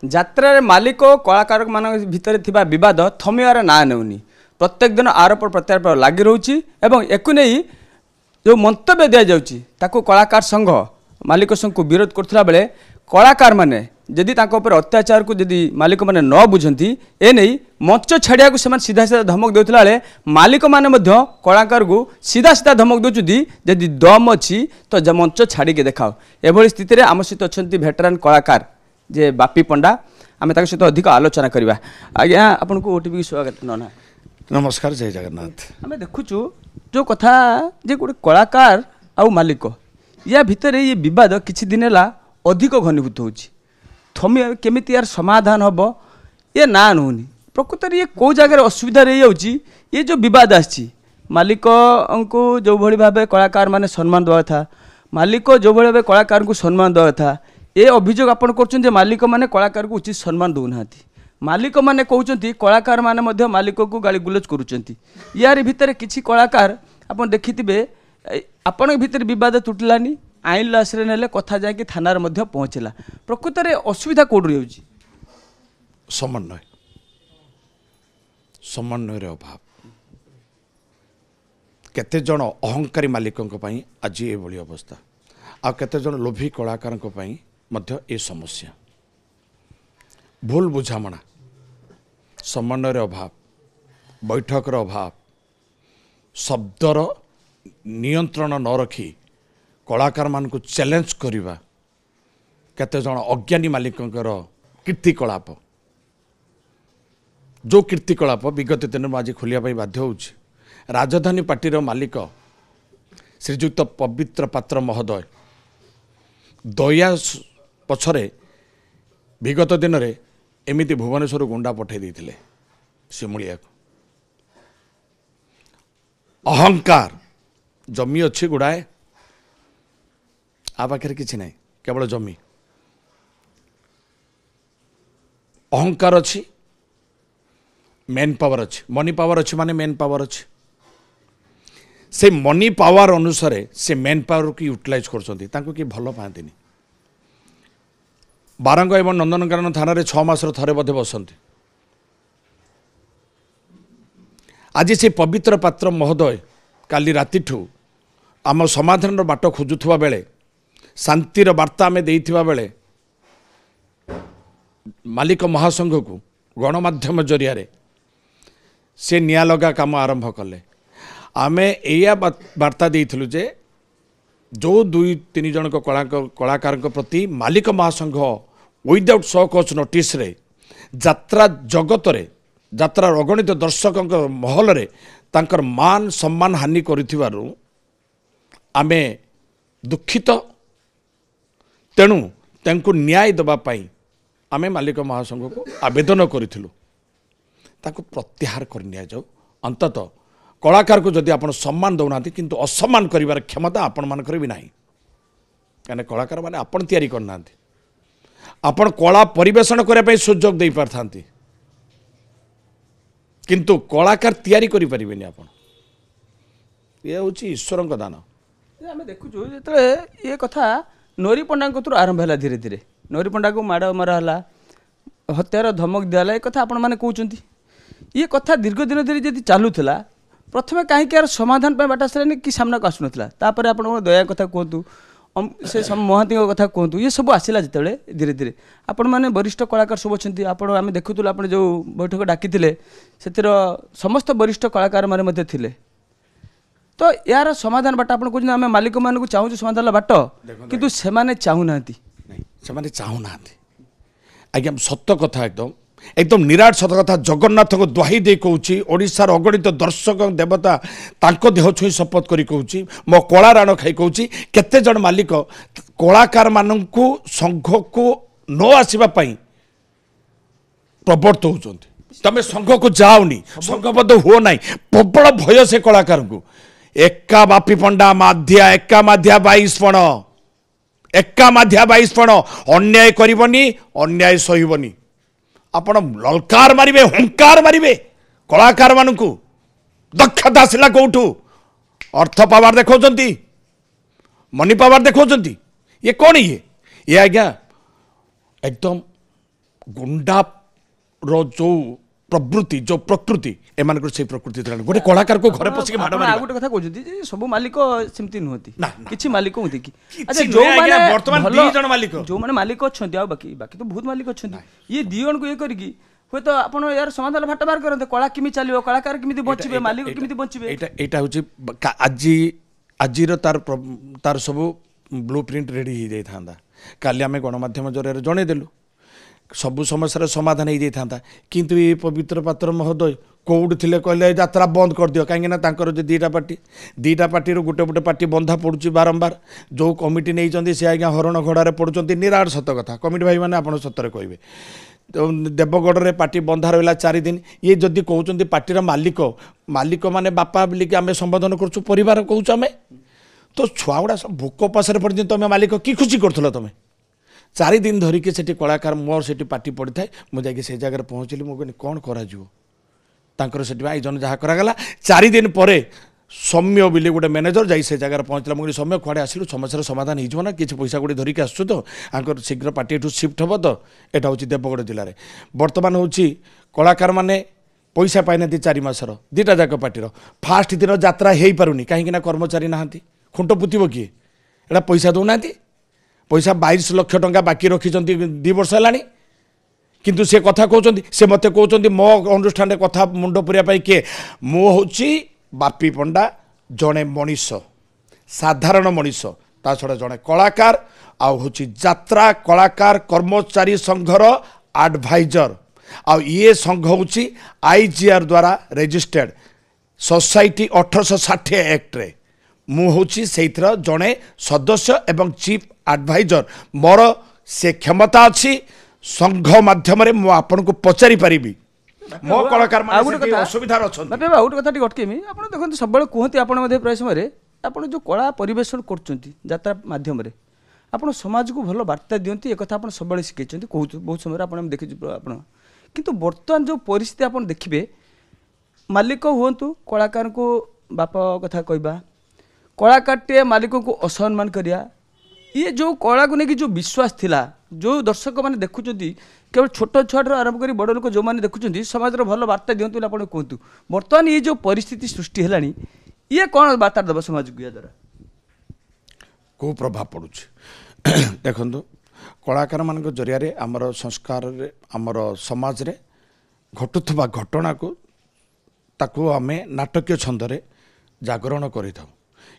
ଯାତ୍ରାରେ ମାଲିକ ଓ କଳାକାରମାନଙ୍କ ଭିତରେ ଥିବା ବିବାଦ ଥମିବାର ନାଁ ନେଉନି। ପ୍ରତ୍ୟେକ ଦିନ ଆରୋପ ପ୍ରତ୍ୟାରୋପ ଲାଗି ରହୁଛି ଏବଂ ଏକୁ ନେଇ ଯେଉଁ ମନ୍ତବ୍ୟ ଦିଆଯାଉଛି ତାକୁ କଳାକାର ସଂଘ ମାଲିକ ସଂଘକୁ ବିରୋଧ କରୁଥିଲା ବେଳେ କଳାକାରମାନେ ଯଦି ତାଙ୍କ ଉପରେ ଅତ୍ୟାଚାରକୁ ଯଦି ମାଲିକମାନେ ନ ବୁଝନ୍ତି ଏ ନେଇ ମଞ୍ଚ ଛାଡ଼ିବାକୁ ସେମାନେ ସିଧା ସିଧା ଧମକ ଦେଉଥିଲା ବେଳେ ମାଲିକମାନେ ମଧ୍ୟ କଳାକାରକୁ ସିଧା ସିଧା ଧମକ ଦେଉଛନ୍ତି ଯଦି ଦମ୍ ଅଛି ତ ମଞ୍ଚ ଛାଡ଼ିକି ଦେଖାଅ। ଏଭଳି ସ୍ଥିତିରେ ଆମ ସହିତ ଅଛନ୍ତି ଭେଟରାନ୍ କଳାକାର ଯେ ବାପି ପଣ୍ଡା, ଆମେ ତାଙ୍କ ସହିତ ଅଧିକ ଆଲୋଚନା କରିବା। ଆଜ୍ଞା ଆପଣଙ୍କୁ ଓଟିଭି ସ୍ୱାଗତ। ନନା नमस्कार, जय जगन्नाथ। आम देखुचु जो कथा जे गोटे कलाकार आउ मालिक या भितर ये विवाद किछि दिन है अधिक घनीभूत होछि थमी केमिति यार समाधान हम ये ना नहुनी प्रकृत ये कौ जगह असुविधा रही जाउछि। ये जो विवाद आछि मालिक को जो भली भाव कलाकार माने सम्मान देवा था, मालिक जो भली भाव कलाकार को सम्मान देवा था, ये अभियोग आपण करछन जे मालिक माने कलाकार को उचित सम्मान दउनाथि। मालिक माने कहउचंती कलाकार माने मध्य मालिक को गाली गुलज करूचंती। यार भितर किछि कलाकार आपण देखिथिबे आपण भितर विवाद तुटलानी आईन आश्रय नेले कथा जाके थानार मध्य पहुँचला। प्रकृत रे असुविधा कोड रहउची समन्वय समन्वय अभाव। केते जन अहंकारी मालिकों पई आज ये भली अवस्था आ केते जन लोभी कलाकार पई मध्य ए समस्या भूल बुझामणा समन्वय अभाव, बैठकर अभाव, शब्दर नियंत्रण न रखी कलाकार मान को चैलेंज करिबा केते जन अज्ञानी मालिकंकर कीर्तिकलाप जो कीर्तिकलाप विगत दिन में आज खोलिया बाध्य होउछि। राजधानी पार्टीर मालिक श्रीजुक्त पवित्र पात्र महोदय दया पछरे विगत दिन में एमिति भुवनेश्वर गुंडा पठे देते सिमुलिया को। अहंकार जमी अच्छी गुड़ाए आ पाखे किसी ना केवल जमी अहंकार अच्छी मेन पावर अच्छी मनी पावर अच्छी माने मेन पावर अच्छी से मनी पावर अनुसार से मेन पावर को यूटिलाइज कर कि भल पाती बारंग एवं नंदनकानन थाना 6 मास थे बोधे बसती। आज से पवित्र पात्र महोदय काली राति आम समाधान बाट खोजुवा बेले शांतिर वार्ता आम देइथिबा बेले मालिक महासंघ को गणमाध्यम जरिया से निया लगा काम आरंभ कले। आमे एया वार्ता देइथिलु जे जो 2-3 जन कलाकार प्रति मालिक महासंघ विदाउट सो कोच नोटिस रे यात्रा जगत रे यात्रा अगणित दर्शकों महल रे तांकर मान सम्मान हानि करिथिबारु आमे दुखित। तेणु तांको न्याय दबा पाई आमे मालिक महासंघ को आवेदन करिथिलु ताको प्रत्याहार कर निया जाऊ। अंततः कलाकार को जदि आपण सम्मान दउना किंतु असम्मान करिवार क्षमता आपण मानकर भी नाही। कने कलाकार माने आपण तयारी करना आपण कला परिवेषण करने सुजोग दे पारथांती किंतु कलाकार तैयारी करि परिबेनी आपण। ये होची ईश्वर का दान। आम देखुचु जो ये कथा नोरी पंडा कतु आरंभ है धीरे धीरे नोरी पंडा को माड़ मराला हत्यार धमक दिला ये कथा आपण माने कहउचंती। ये कथा दीर्घ दिन धीरे जदि चालूला प्रथमे कहीं यार समाधान बाट आसलानी कि सामना को आसुनला तापर आपण दया कथा कहतु से महांती कथा कहतु ये सब आसला जिते धीरे धीरे आपण मैंने वरिष्ठ कलाकार सब अच्छे आपण आम देखुलु आप जो बैठक डाकी से समस्त वरिष्ठ कलाकार मैंने थे तो यार समाधान बाट आप कहते आम मालिक मान चाहूँ समाधान बाट किंतु से चाहूना चाहूना आज्ञा सत्य कथा एकदम एकदम निराट सत कथा जगन्नाथ को दुहाई दे कहूँ ओडिशार अगणित दर्शक देवता तांको देह छुई शपथ करी कहूँ मो कला राण खाई कहूँ केते जन मालिक कलाकार मानू संघ को न आसवा प्रवर्त होती तमें संघ को जाओनी संघबद्ध हुओ ना प्रबल भय से कलाकार को एका बापी पंडा माध्या एका माध्या 22 पण एका माध्या 22 पण अन्याय करबनी अन्याय सहिबनी आपण ललकार मारिबे हुंकार मारिबे कलाकार मानू दक्षता आसला कौठू अर्थ पावर देखौचंती मनी पावर देखौचंती ये कौन ये आज्ञा एकदम गुंडा रो जो प्रवृत्ति जो प्रकृति एम से प्रकृति गोटे कलाकार को घर पशिक माड़ आ गोटे कथा कहते सब मालिक सेमती नुहति ना, किछि मालिक होती कि किछि नुहे आज्ञा, वर्तमान दी जन मालिक। जो माने मालिक अच्छंती आ बाकी बाकी तो बहुत मालिक अच्छंती ये दी जन को ये करिकी हुए तो आपण यार समाधान भाट बार करते कला किमी चलियो कलाकार किमी बचिबे मालिक किमी बचिबे एटा होची आजी आजीर तार सब ब्लू प्रिंट रेडी हो जाई थांदा काली आमे गणमाध्यम जरिए जणे देलु सबु समस्यार समाधान हो जाता किंतु ये पवित्र पात्र महोदय कौट थे कहले यात्रा बंद कर दियो कहीं तांकर जो दीटा पार्टी गोटे गोटे पार्टी बंधा पड़ुची बारंबार जो कमिटी नहीं सी आज्ञा हरण घोड़ार पड़ुंट निराट सत कथा कमिटी भाई मैंने आप सतरे कहे देवगढ़ में पार्टी बंधा रहा 4 दिन ये जदि कहते पार्टीर मालिक मालिक माने बापा बोलिक आम संबोधन करूँ परिवार कहूँ आम तो छुआ गुड़ा सब भोक पासरे पड़ते तुम मालिक कि खुशी करूँ तुम 4 दिन धरिकी से कलाकार मोर से पार्टी पड़ी था मुझे से जगह पहुँचली मुझे कौन कर आयोजन जहाँ कराला 4 दिन पर सौम्य बोली गोटे मैनेजर जाई से जगह पहुँचला मुझे सौम्य खुआड़े आसलु समस्या समाधान हो किसी पैसा गुड़ी धरिकी आसु तो आंकर शीघ्र पार्टी एठू शिफ्ट हम तो यहाँ हूँ देवगढ़ जिले में बर्तमान हूँ कलाकार मैंने पैसा पाई ना 4 मासर 2टा जाक पार्टीर फास्ट दिन यात्रा हो पारुनी कहीं कर्मचारी नहांती खुंट पुतब किए एटा पैसा दौना पैसा 22 लाख टंका बाकी रखिंट 2 वर्ष है किंतु से कथा कहते से मत कहते मो अनुष्ठान कथा मुंड पुरिया किए मु हूँ बापी पंडा जड़े मनीष साधारण मनीष ता छड़ा जड़े कलाकार आउ हूँ यात्रा कलाकार कर्मचारी संघर एडभाइजर आउ ये संघ हूँ IGR द्वारा रजिस्टर्ड सोसाइटी 1860 एक्ट रे मु हूँ से जड़े सदस्य एवं चीफ एडभाइजर मोर से क्षमता अच्छी संघ माध्यम रे मु आपन को पचारि पारिबी मो कलाकार माने असुविधा अछन बाबे आउट कथा टी अटकेमी आपण देखन सबले कहते आपण मध्ये प्राय समय आपण जो कला परिवेशन करचंती यात्रा माध्यम रे आपण समाज को भलो वार्ता दियंती ए कथा आपण सबले सिखैचंती कहू बहुत समय आपण देखि आपण किंतु वर्तमान जो परिस्थिति आपण देखिबे मालिक हुंतु कलाकार को बाप कथा कहबा कलाकारटे मालिक को असम्मान करिया ये जो कला को लेकिन जो विश्वास थिला जो दर्शक मैंने देखुं केवल छोट छुआ आरंभ कर बड़ लोक जो मैंने देखुं समाज भल वार्ता दिंतु आप कहतु बर्तमान ये जो परिस्थिति सृष्टि है ये कौन वार्ता देव समाज को या द्वारा को प्रभाव पड़ुछ देखो कलाकार मान जरिया आमर संस्कार आमर समाज रे घटुवा घटना को ताकू आम नाटकीय छंदरे जागरण कर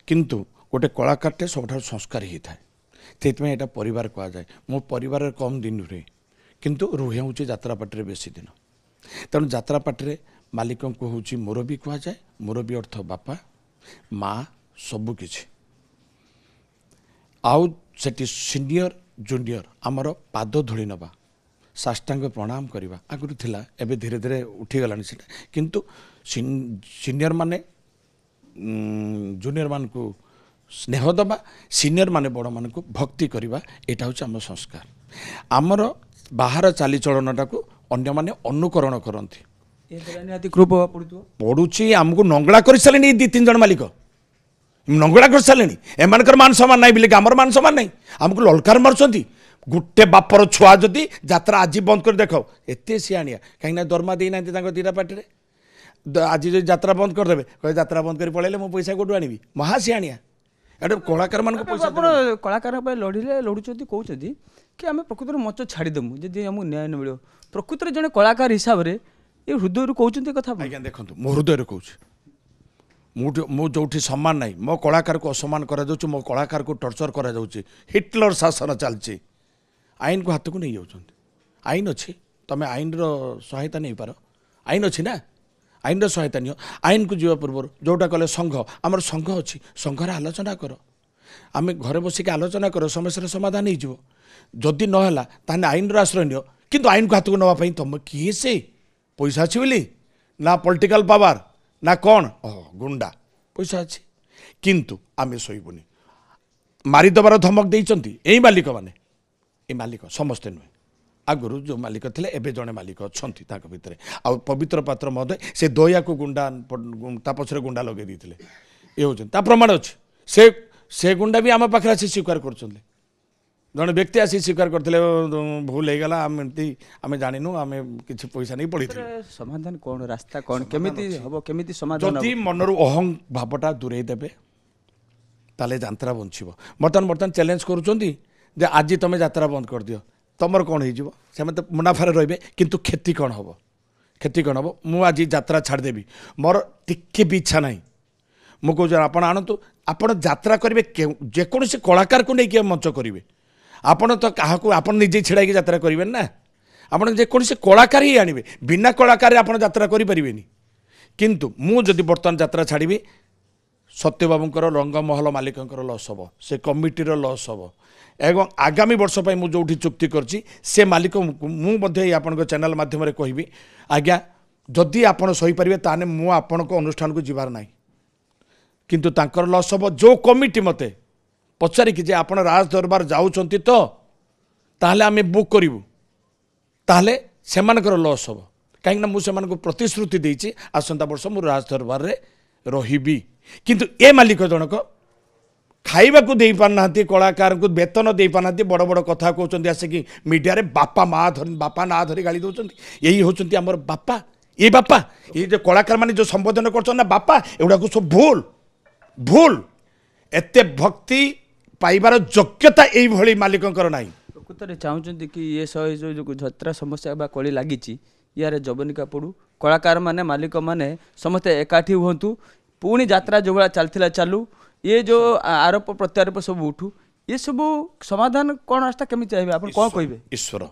किंतु गोटे कलाकारटे सब संस्कारी होता है से यहाँ परिवार कहुए मो परिवार कम दिन रुहे किंतु रुहे हूँ यात्रा पार्टी बेसी दिन तेणु यात्रा पार्टी मालिक को हूँ मुरबी कहुए मुरबी अर्थ बापा माँ सबुकि आउ से सीनियर जूनियर आमर पाद धूली नवा साष्टांग प्रणाम करवा आगुरी थिला एबे धीरे धीरे उठीगलानी से किंतु सीनियर माने जूनियर मान को स्नेह दबा सीनियर माने बड़ मान को भक्ति करवा यहाँ हूँ आम संस्कार आमर बाहर चालीचलनटा को अन्य माने अनुकरण करती पड़ुची आमको नंगला कर सारे 2-3 जन मालिक नंगला कर सारे एमर मान सम्मान ना बोलिक आमर मान सम्मान ना आमको ललकार मार्च गोटे बापर छुआ जदि यात्रा आज बंद कर देख एत सिआणिया कहीं दरमा देना 2टा पार्टी आज जो यात्रा बंद करदे कहे यात्रा बंद कर पड़े मो पैसा कौटू आनी महासिआणिया एटा कलाकार मान कलाकार लड़िले लड़ुंट कहते कि आम प्रकृत मंच छाड़देमु जदि आमको न्याय न मिले प्रकृत जड़े कलाकार हिसाब से ये हृदय कहते कथा आज्ञा देखो मो हृदय कहूँ मु जो सम्मान ना मो कलाकार को असम्मान करा मो कलाकार को टर्चर करा हिटलर शासन चलती आईन को हाथ को नहीं जाऊँ आईन अच्छी तुम आईन सहायता नहीं पार आईन अच्छी ना आईन सहायता नियो आईन को जीवा पूर्व जोटा कले संघ आमर संघ अच्छी संघर आलोचना कर आम घरे बसिक आलोचना कर समस्या समाधान हो जदि नहला ताने आईन आश्रय नियो किंतु आईन को हाथ को नवा तुम किए से पैसा अच्छी बोली ना पॉलिटिकल पावर ना कौन गुंडा पैसा अच्छी किंतु आम शोबुनि मारिदेवार धमक देइचंती एई मालिक माने ए मालिक समस्ते नुहे आगुरी जो मालिक थे एवं जड़े मालिक अच्छा भितर आ पवित्र पात्र महोदय से दया को गुंडा पछरे गुंडा लगे देते ये हूँ प्रमाण अच्छे से गुंडा भी आम पाखे आसी स्वीकार कर ଜଣେ ବ୍ୟକ୍ତି ଆସି ସ୍ୱୀକାର କରିଥିଲେ ଭୁଲ ହେଇଗଲା ଆମେ ଜାଣିନୁ ଆମେ କିଛି ପଇସା ନେଇ ପଳେଇଥିଲୁ। ସମାଧାନ କ'ଣ ରାସ୍ତା କ'ଣ କେମିତି ହବ କେମିତି ସମାଧାନ ଯଦି ମନରୁ ଅହଂ ଭାବଟା ଦୂରେଇ ଦେବେ ତାହେଲେ ଯାତ୍ରା ବଞ୍ଚିବ। ବର୍ତ୍ତମାନ ଚ୍ୟାଲେଞ୍ଜ କରୁଛନ୍ତି ଯେ ଆଜି ତମେ ଯାତ୍ରା ବନ୍ଦ କରିଦିଅ ତମର କ'ଣ ହେଇଯିବ ସେମାନେ ତ ମୁନାଫାରେ ରହିବେ କିନ୍ତୁ କ୍ଷତି କ'ଣ ହେବ ମୁଁ ଆଜି ଯାତ୍ରା ଛାଡ଼ିଦେବି ମୋର ଟିକେ ବି ଇଚ୍ଛା ନାହିଁ ମୁଁ କହୁଛି ଆପଣ ଆଣନ୍ତୁ ଆପଣ ଯାତ୍ରା କରିବେ ଯେକୌଣସି କଳାକାରକୁ ନେଇକି ମଞ୍ଚ କରିବେ ଆପଣ ତ କାହାକୁ ଆପଣ ନିଜେ ଛିଡ଼ାଇକି ଯାତ୍ରା କରିବେନି ନା ଆପଣ ଯେକୌଣସି କଳାକାର ହିଁ ଆଣିବେ ବିନା କଳାକାରରେ ଆପଣ ଯାତ୍ରା କରିପାରିବେନି। କିନ୍ତୁ ମୁଁ ଯଦି ବର୍ତ୍ତମାନ ଯାତ୍ରା ଛାଡ଼ିବି ସତ୍ୟବାବୁଙ୍କର ରଙ୍ଗମହଲ ମାଲିକଙ୍କର ଲସ୍ ହେବ ସେ କମିଟିର ଲସ୍ ହେବ ଏବଂ ଆଗାମୀ ବର୍ଷ ପାଇଁ ମୁଁ ଯେଉଁଠି ଚୁକ୍ତି କରିଛି ସେ ମାଲିକ ମୁଁ ମଧ୍ୟ ଏଇ ଆପଣଙ୍କ ଚ୍ୟାନେଲ୍ ମାଧ୍ୟମରେ କହିବି ଆଜ୍ଞା ଯଦି ଆପଣ ସହିପାରିବେ ତାହେଲେ ମୁଁ ଆପଣଙ୍କ ଅନୁଷ୍ଠାନକୁ ଯିବାର ନାହିଁ କିନ୍ତୁ ତାଙ୍କର ଲସ୍ ହେବ ଯେଉଁ କମିଟି ମୋତେ ପଚାରିକି ଯେ ଆପଣ ରାଜ ଦରବାର ଯାଉଛନ୍ତି ତ ତାହେଲେ ଆମେ ବୁକ୍ କରିବୁ ତାହେଲେ ସେମାନଙ୍କର ଲସ୍ ହେବ କାହିଁକିନା ମୁଁ ସେମାନଙ୍କୁ ପ୍ରତିଶ୍ରୁତି ଦେଇଛି ଆସନ୍ତା ବର୍ଷ ମୁଁ ରାଜ ଦରବାରରେ ରହିବି କିନ୍ତୁ ଏ ମାଲିକ ଜଣକ ଖାଇବାକୁ ଦେଇପାରୁନାହାନ୍ତି କଳାକାରଙ୍କୁ ବେତନ ଦେଇପାରୁନାହାନ୍ତି ବଡ଼ ବଡ଼ କଥା କହୁଛନ୍ତି ଆସିକି ମିଡ଼ିଆରେ ବାପା ନାଁ ଧରି ଗାଳି ଦେଉଛନ୍ତି ଏଇ ହେଉଛନ୍ତି ଆମର ବାପା ଏ ଯେ କଳାକାରମାନେ ଯେଉଁ ସମ୍ବୋଧନ କରୁଛନ୍ତି ନା ବାପା ଏଗୁଡ଼ାକୁ ସବୁ ଭୁଲ ଏତେ ଭକ୍ତି ପାଇବାର ଯୋଗ୍ୟତା ଏଇଭଳି ମାଲିକଙ୍କର ନାହିଁ। ପ୍ରକୃତରେ ଚାହୁଁଛନ୍ତି କି ଇଏ ଯେଉଁ ଯାତ୍ରା ସମସ୍ୟା ବା କଳି ଲାଗିଛି ୟାର ଜବନିକା ପଡ଼ୁ କଳାକାରମାନେ ମାଲିକମାନେ ସମସ୍ତେ ଏକାଠି ହୁଅନ୍ତୁ ପୁଣି ଯାତ୍ରା ଯେଉଁଭଳିଆ ଚାଲିଥିଲା ଚାଲୁ ये जो आरोप प्रत्यारोप सब उठू ये सब समाधान कौन रास्ता केमी चाहिए आप कौन कहे ईश्वर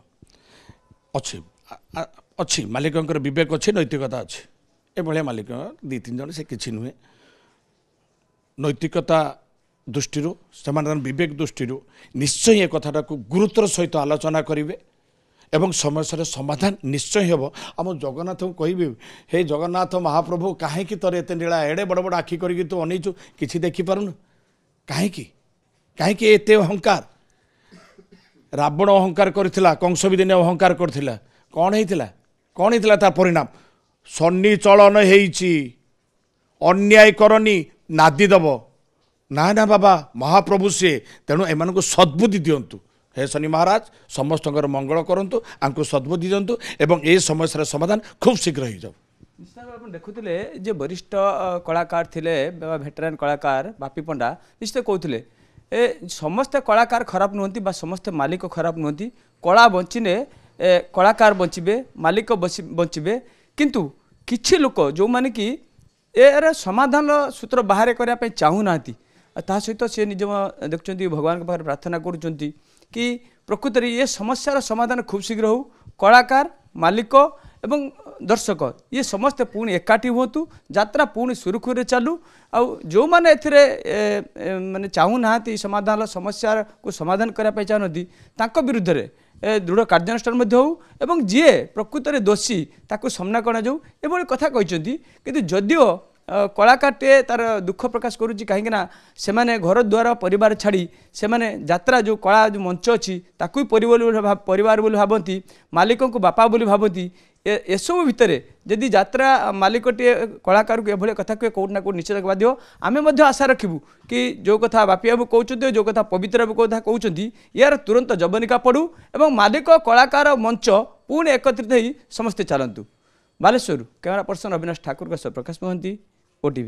अच्छी मालिक विवेक अच्छी नैतिकता अच्छी ए मालिक दी तीन जन से किसी नुहे नैतिकता दृष्टि से विवेक दृष्टि निश्चय ये कथाटा को गुरुत्वर सहित आलोचना करेंगे एवं समस्या समाधान निश्चय हम आम जगन्नाथ को कहि हे जगन्नाथ महाप्रभु कहीं तोर एत नीला एड़े बड़ बड़ आखि करके तू अनईचु कि देखिपारुन कहीं एत अहंकार रावण अहंकार करथिला कंस भी दिने अहंकार करथिला कौन होता तार परिणाम सन्नी चलन हेइची अन्याय करनी नादी दब ना बाबा महाप्रभु सी तेणु एम सद्बुद्धि दिंतु हे शनि महाराज समस्त मंगल करूँ आंको सद्बुद्धि दिंतु एवं ए समस्या समाधान खूब शीघ्र हो जाओ। निश्चित देखुले जे वरिष्ठ कलाकार थिले भेटेरान कलाकार बापी पंडा निश्चित कहते ए समस्ते कलाकार खराब नुहति बा समस्ते मालिक खराब नुहति कला बंचिने कलाकार बंचे मालिक बंचे किंतु किछि लोक जो माने कि यार समाधान सूत्र बाहर करने चाहूना ता सहित सी निज देखुं भगवान पाखे प्रार्थना करुँच कि प्रकृत में ये समस्यार समाधान खूब शीघ्र हो कलाकार मालिक एवं दर्शक ये समस्ते पुणी एकाठी हुंतु यात्रा पुणी सुरखुरे चालू आउ जो मैंने माने चाहूना समाधान समस्या को समाधान करने चाहती विरुद्ध में दृढ़ कार्यानुष्ठान हो एवं जी प्रकृत में दोषी ताकू सामना करा जाऊ एभली कथा कहते कि जदिओ कलाकारटे तार दुख प्रकाश करुच्ची कहीं से घर द्वार परिवार छाड़ी से यात्रा जो कला जो मंच अच्छी ताकू परिवार बोली भावती मालिक को बापा बोली भावती एसबू भितर जदि यात्रा मालिकटे कलाकार को एभली कथा कहे कौट ना कौट निश्चित बाध्य आम आशा रखू कि जो कथा बापी बाबू कहते जो कथा पवित्र बाबू कथा कहते यार तुरंत जबनिका पड़ू एवं मालिक कलाकार मंच पुणी एकत्रित हो समस्ते चलतु। बालेश्वर कैमरा पर्सन अविनाश ठाकुर प्रकाश महंती OTV।